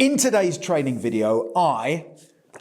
In today's training video, I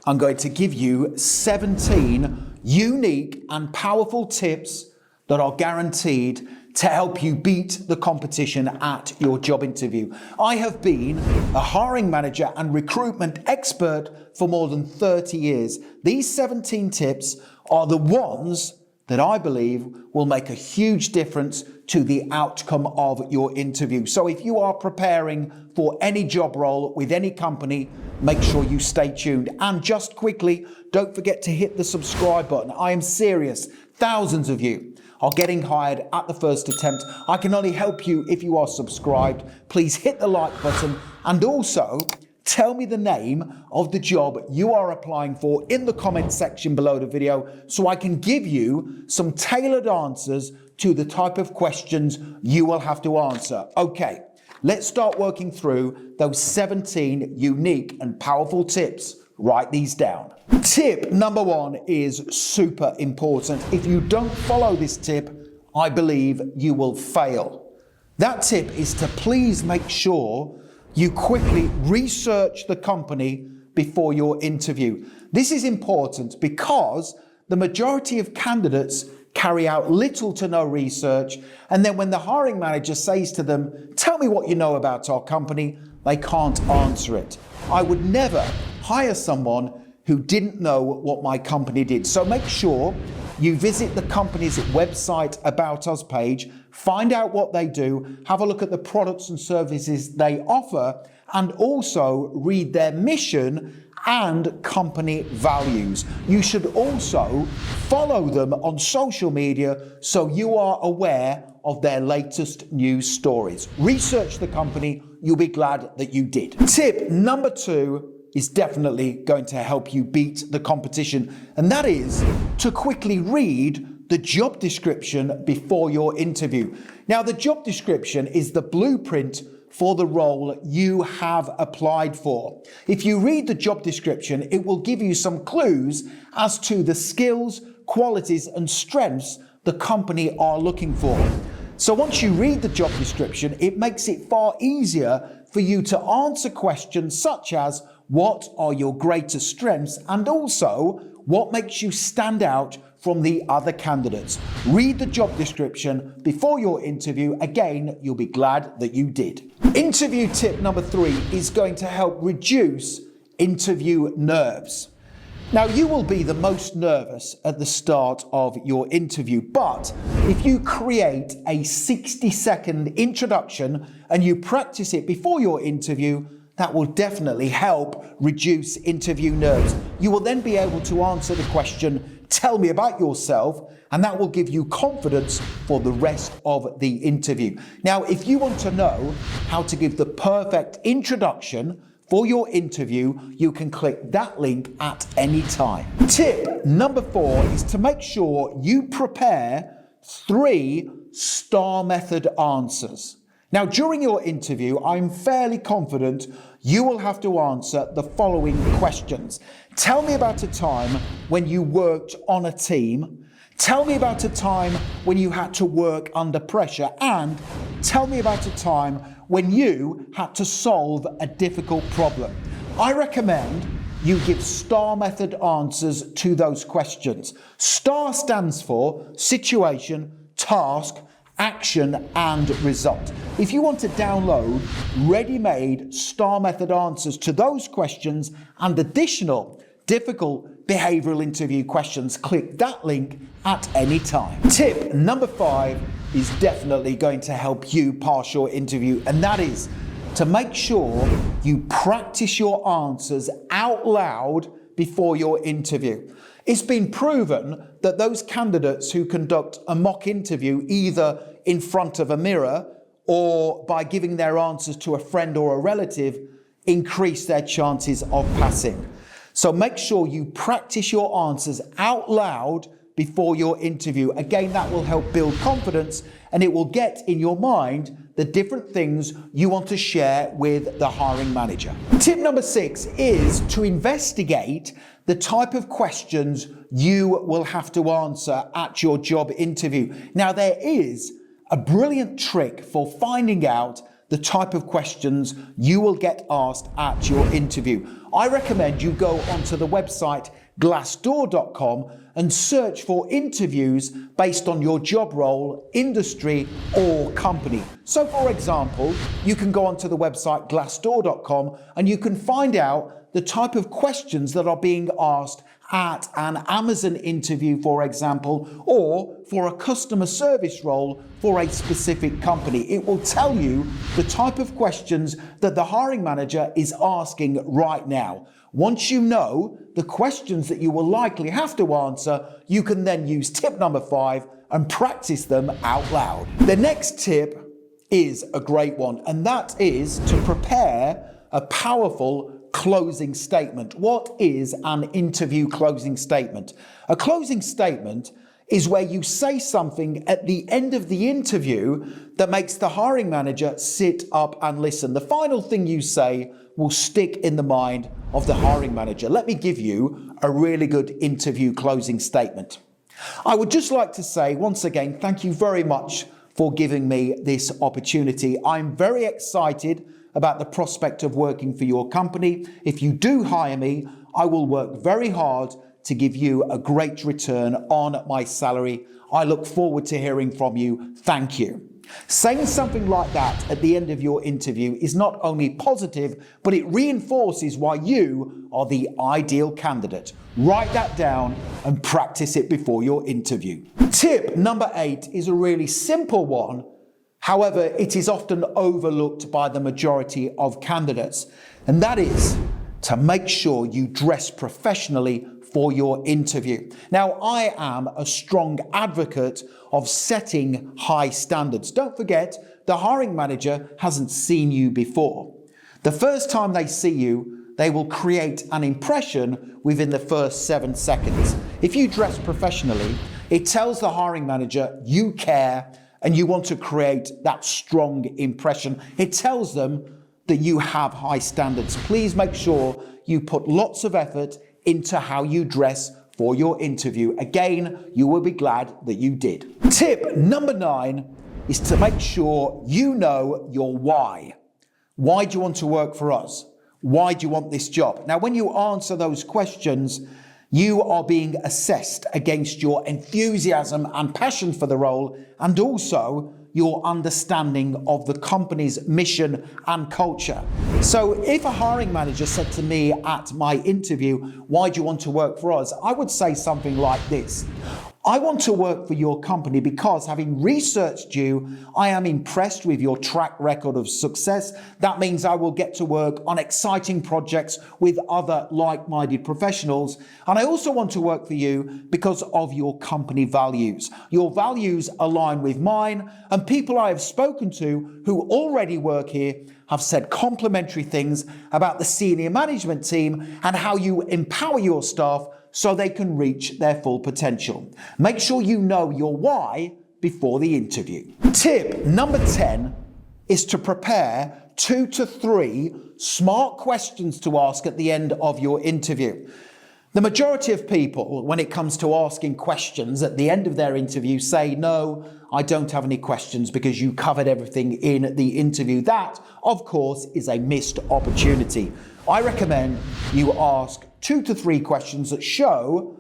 am going to give you 17 unique and powerful tips that are guaranteed to help you beat the competition at your job interview. I have been a hiring manager and recruitment expert for more than 30 years. These 17 tips are the ones that I believe will make a huge difference to the outcome of your interview. So if you are preparing for any job role with any company, make sure you stay tuned. And just quickly, don't forget to hit the subscribe button. I am serious. Thousands of you are getting hired at the first attempt. I can only help you if you are subscribed. Please hit the like button and also tell me the name of the job you are applying for in the comment section below the video so I can give you some tailored answers to the type of questions you will have to answer. Okay, let's start working through those 17 unique and powerful tips. Write these down. Tip number 1 is super important. If you don't follow this tip, I believe you will fail. That tip is to please make sure you quickly research the company before your interview. This is important because the majority of candidates carry out little to no research, and then when the hiring manager says to them, "Tell me what you know about our company," they can't answer it. I would never hire someone who didn't know what my company did. So make sure you visit the company's website About Us page, find out what they do, have a look at the products and services they offer, and also read their mission and company values. You should also follow them on social media so you are aware of their latest news stories. Research the company, you'll be glad that you did. Tip number 2 is definitely going to help you beat the competition, and that is to quickly read the job description before your interview. Now, the job description is the blueprint for the role you have applied for. If you read the job description, it will give you some clues as to the skills, qualities, and strengths the company are looking for. So once you read the job description, it makes it far easier for you to answer questions such as, what are your greatest strengths, and also what makes you stand out from the other candidates. Read the job description before your interview. Again, you'll be glad that you did. Interview tip number 3 is going to help reduce interview nerves. Now, you will be the most nervous at the start of your interview, but if you create a 60-second introduction and you practice it before your interview, that will definitely help reduce interview nerves. You will then be able to answer the question, "Tell me about yourself," and that will give you confidence for the rest of the interview. Now, if you want to know how to give the perfect introduction for your interview, you can click that link at any time. Tip number 4 is to make sure you prepare 3 STAR method answers. Now, during your interview, I'm fairly confident you will have to answer the following questions. Tell me about a time when you worked on a team. Tell me about a time when you had to work under pressure. And tell me about a time when you had to solve a difficult problem. I recommend you give STAR method answers to those questions. STAR stands for situation, task, action, and result. If you want to download ready-made STAR method answers to those questions and additional difficult behavioral interview questions, click that link at any time. Tip number 5 is definitely going to help you pass your interview, and that is to make sure you practice your answers out loud before your interview. It's been proven that those candidates who conduct a mock interview either in front of a mirror or by giving their answers to a friend or a relative increase their chances of passing. So make sure you practice your answers out loud before your interview. Again, that will help build confidence and it will get in your mind the different things you want to share with the hiring manager. Tip number 6 is to investigate the type of questions you will have to answer at your job interview. Now, there is a brilliant trick for finding out the type of questions you will get asked at your interview. I recommend you go onto the website glassdoor.com and search for interviews based on your job role, industry, or company. So for example, you can go onto the website glassdoor.com and you can find out the type of questions that are being asked at an Amazon interview, for example, or for a customer service role for a specific company. It will tell you the type of questions that the hiring manager is asking right now. Once you know the questions that you will likely have to answer, you can then use tip number 5 and practice them out loud. The next tip is a great one, and that is to prepare a powerful closing statement. What is an interview closing statement? A closing statement is where you say something at the end of the interview that makes the hiring manager sit up and listen. The final thing you say will stick in the mind of the hiring manager. Let me give you a really good interview closing statement. I would just like to say once again, thank you very much for giving me this opportunity. I'm very excited about the prospect of working for your company. If you do hire me, I will work very hard to give you a great return on my salary. I look forward to hearing from you. Thank you. Saying something like that at the end of your interview is not only positive, but it reinforces why you are the ideal candidate. Write that down and practice it before your interview. Tip number 8 is a really simple one. However, it is often overlooked by the majority of candidates, and that is to make sure you dress professionally for your interview. Now, I am a strong advocate of setting high standards. Don't forget, the hiring manager hasn't seen you before. The first time they see you, they will create an impression within the first 7 seconds. If you dress professionally, it tells the hiring manager you care and you want to create that strong impression. It tells them that you have high standards. Please make sure you put lots of effort into how you dress for your interview. Again, you will be glad that you did. Tip number 9 is to make sure you know your why. Why do you want to work for us? Why do you want this job? Now, when you answer those questions, you are being assessed against your enthusiasm and passion for the role, and also your understanding of the company's mission and culture. So if a hiring manager said to me at my interview, why do you want to work for us? I would say something like this. I want to work for your company because, having researched you, I am impressed with your track record of success. That means I will get to work on exciting projects with other like-minded professionals. And I also want to work for you because of your company values. Your values align with mine, and people I have spoken to who already work here have said complimentary things about the senior management team and how you empower your staff so they can reach their full potential. Make sure you know your why before the interview. Tip number 10 is to prepare 2 to 3 smart questions to ask at the end of your interview. The majority of people, when it comes to asking questions at the end of their interview, say, no, I don't have any questions because you covered everything in the interview. That, of course, is a missed opportunity. I recommend you ask 2 to 3 questions that show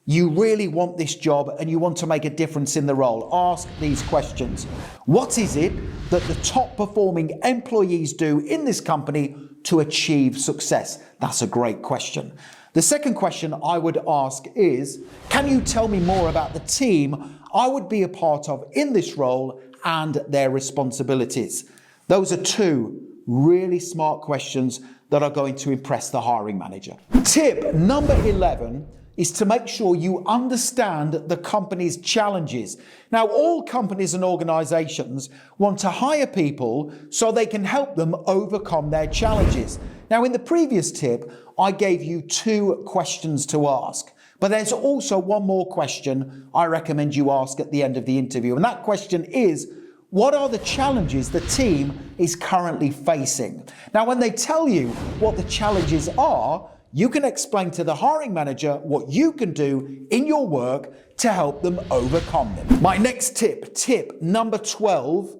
you really want this job and you want to make a difference in the role. Ask these questions. What is it that the top performing employees do in this company to achieve success? That's a great question. The second question I would ask is, can you tell me more about the team I would be a part of in this role and their responsibilities? Those are 2 really smart questions that are going to impress the hiring manager. Tip number 11 is to make sure you understand the company's challenges. Now, all companies and organizations want to hire people so they can help them overcome their challenges. Now, in the previous tip, I gave you 2 questions to ask, but there's also one more question I recommend you ask at the end of the interview. And that question is, what are the challenges the team is currently facing? Now, when they tell you what the challenges are, you can explain to the hiring manager what you can do in your work to help them overcome them. My next tip, tip number 12,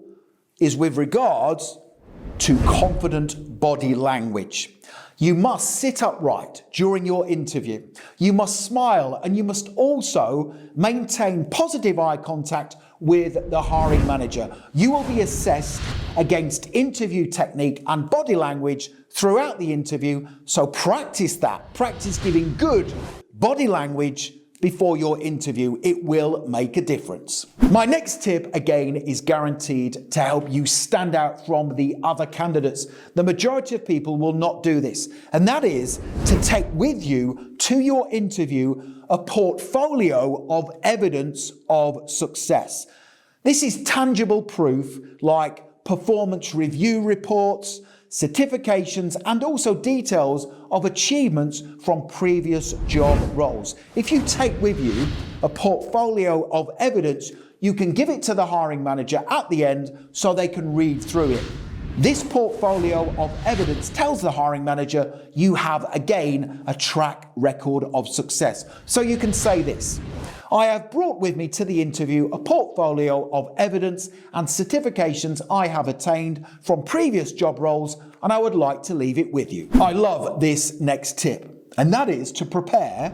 is with regards to confident body language. You must sit upright during your interview. You must smile, and you must also maintain positive eye contact with the hiring manager. You will be assessed against interview technique and body language throughout the interview, so practice that. Practice giving good body language before your interview. It will make a difference. My next tip, again, is guaranteed to help you stand out from the other candidates. The majority of people will not do this, and that is to take with you to your interview a portfolio of evidence of success. This is tangible proof like performance review reports, certifications, and also details of achievements from previous job roles. If you take with you a portfolio of evidence, you can give it to the hiring manager at the end so they can read through it. This portfolio of evidence tells the hiring manager you have, again, a track record of success. So you can say this: I have brought with me to the interview a portfolio of evidence and certifications I have attained from previous job roles, and I would like to leave it with you. I love this next tip, and that is to prepare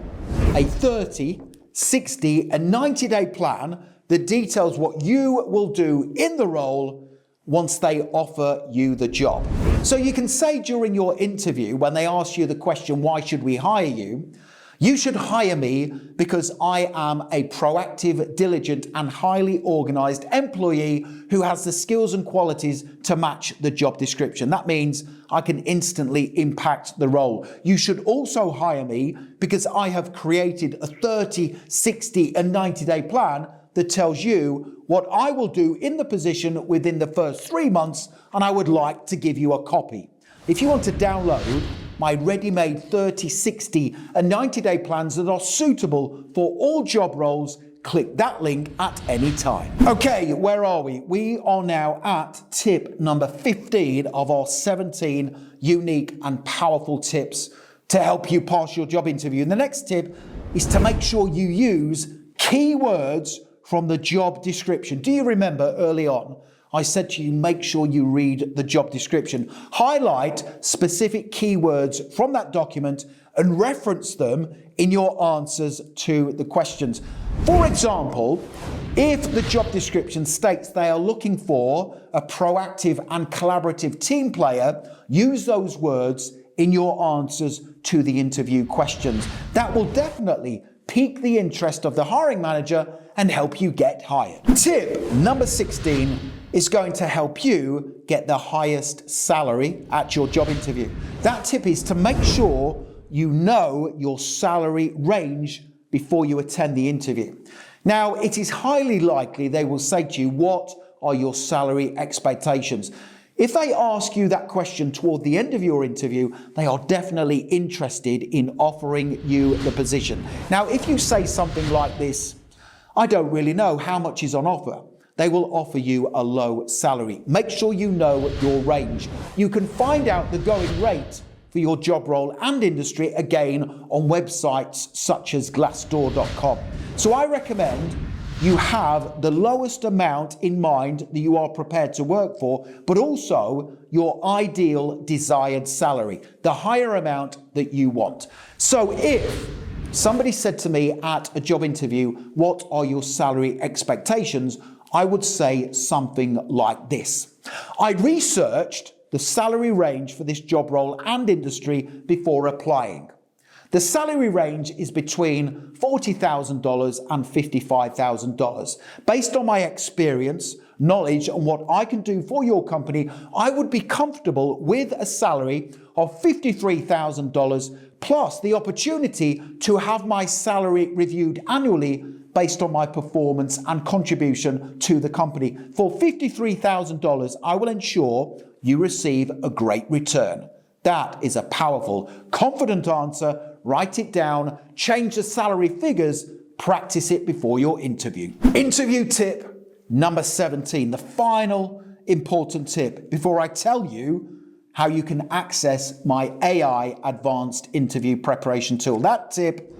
a 30, 60, and 90-day plan that details what you will do in the role once they offer you the job. So you can say during your interview, when they ask you the question, why should we hire you? You should hire me because I am a proactive, diligent, and highly organized employee who has the skills and qualities to match the job description. That means I can instantly impact the role. You should also hire me because I have created a 30, 60, and 90-day plan that tells you what I will do in the position within the first 3 months, and I would like to give you a copy. If you want to download my ready-made 30, 60, and 90-day plans that are suitable for all job roles, click that link at any time. Okay, where are we? We are now at tip number 15 of our 17 unique and powerful tips to help you pass your job interview. And the next tip is to make sure you use keywords from the job description. Do you remember early on I said to you, make sure you read the job description. Highlight specific keywords from that document and reference them in your answers to the questions. For example, if the job description states they are looking for a proactive and collaborative team player, use those words in your answers to the interview questions. That will definitely pique the interest of the hiring manager and help you get hired. Tip number 16 is going to help you get the highest salary at your job interview. That tip is to make sure you know your salary range before you attend the interview. Now, it is highly likely they will say to you, what are your salary expectations? If they ask you that question toward the end of your interview, they are definitely interested in offering you the position. Now, if you say something like this, I don't really know how much is on offer, they will offer you a low salary. Make sure you know your range. You can find out the going rate for your job role and industry again on websites such as glassdoor.com. So I recommend you have the lowest amount in mind that you are prepared to work for, but also your ideal desired salary, the higher amount that you want. So if somebody said to me at a job interview, what are your salary expectations? I would say something like this. I researched the salary range for this job role and industry before applying. The salary range is between $40,000 and $55,000. Based on my experience, knowledge, and what I can do for your company, I would be comfortable with a salary of $53,000 plus the opportunity to have my salary reviewed annually based on my performance and contribution to the company. For $53,000, I will ensure you receive a great return. That is a powerful, confident answer. Write it down, change the salary figures, practice it before your interview. Interview tip number 17, the final important tip before I tell you how you can access my AI advanced interview preparation tool. That tip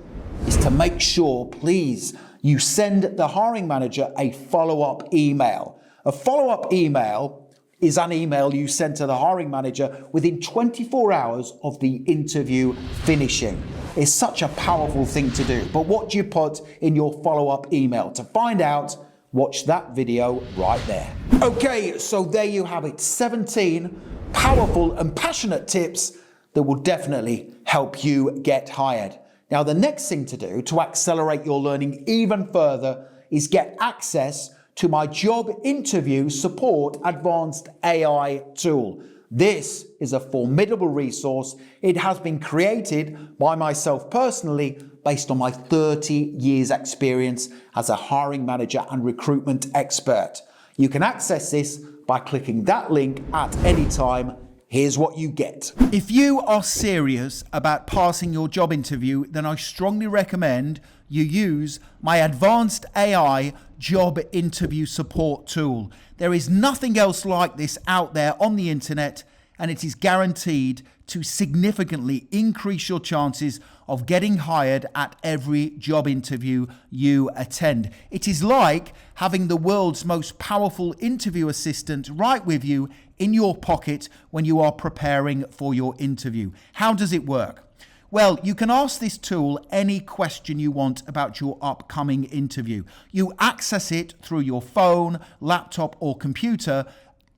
is to make sure, please, you send the hiring manager a follow-up email. A follow-up email is an email you send to the hiring manager within 24 hours of the interview finishing. It's such a powerful thing to do. But what do you put in your follow-up email? To find out, watch that video right there. Okay, so there you have it. 17 powerful and passionate tips that will definitely help you get hired. Now, the next thing to do to accelerate your learning even further is get access to my job interview support advanced AI tool. This is a formidable resource. It has been created by myself personally based on my 30 years experience as a hiring manager and recruitment expert. You can access this by clicking that link at any time. Here's what you get. If you are serious about passing your job interview, then I strongly recommend you use my advanced AI job interview support tool. There is nothing else like this out there on the internet, and it is guaranteed to significantly increase your chances of getting hired at every job interview you attend. It is like having the world's most powerful interview assistant right with you in your pocket when you are preparing for your interview. How does it work? Well, you can ask this tool any question you want about your upcoming interview. You access it through your phone, laptop, or computer,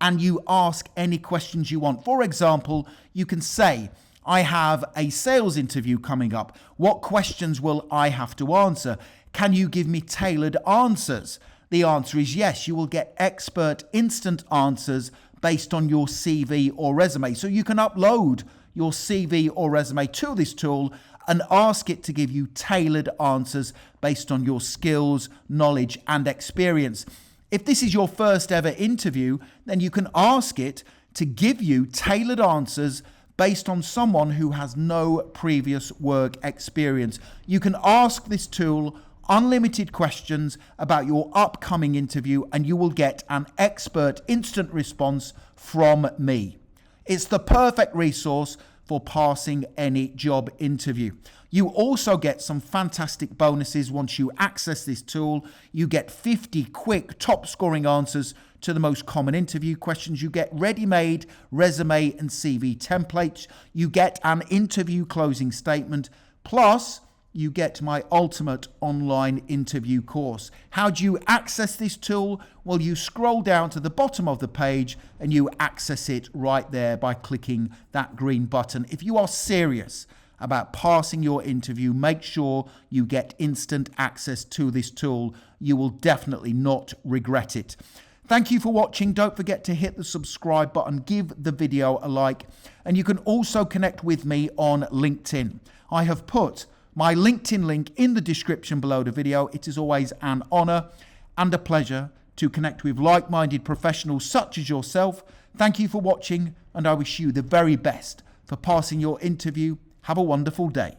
and you ask any questions you want. For example, you can say, I have a sales interview coming up. What questions will I have to answer? Can you give me tailored answers? The answer is yes. You will get expert instant answers based on your CV or resume. So you can upload your CV or resume to this tool and ask it to give you tailored answers based on your skills, knowledge, and experience. If this is your first ever interview, then you can ask it to give you tailored answers based on someone who has no previous work experience. You can ask this tool unlimited questions about your upcoming interview, and you will get an expert instant response from me. It's the perfect resource for passing any job interview. You also get some fantastic bonuses once you access this tool. You get 50 quick top scoring answers to the most common interview questions. You get ready-made resume and CV templates. You get an interview closing statement. Plus, you get my ultimate online interview course. How do you access this tool? Well, you scroll down to the bottom of the page and you access it right there by clicking that green button. If you are serious about passing your interview, make sure you get instant access to this tool. You will definitely not regret it. Thank you for watching. Don't forget to hit the subscribe button, give the video a like, and you can also connect with me on LinkedIn. I have put my LinkedIn link in the description below the video. It is always an honor and a pleasure to connect with like-minded professionals such as yourself. Thank you for watching, and I wish you the very best for passing your interview. Have a wonderful day.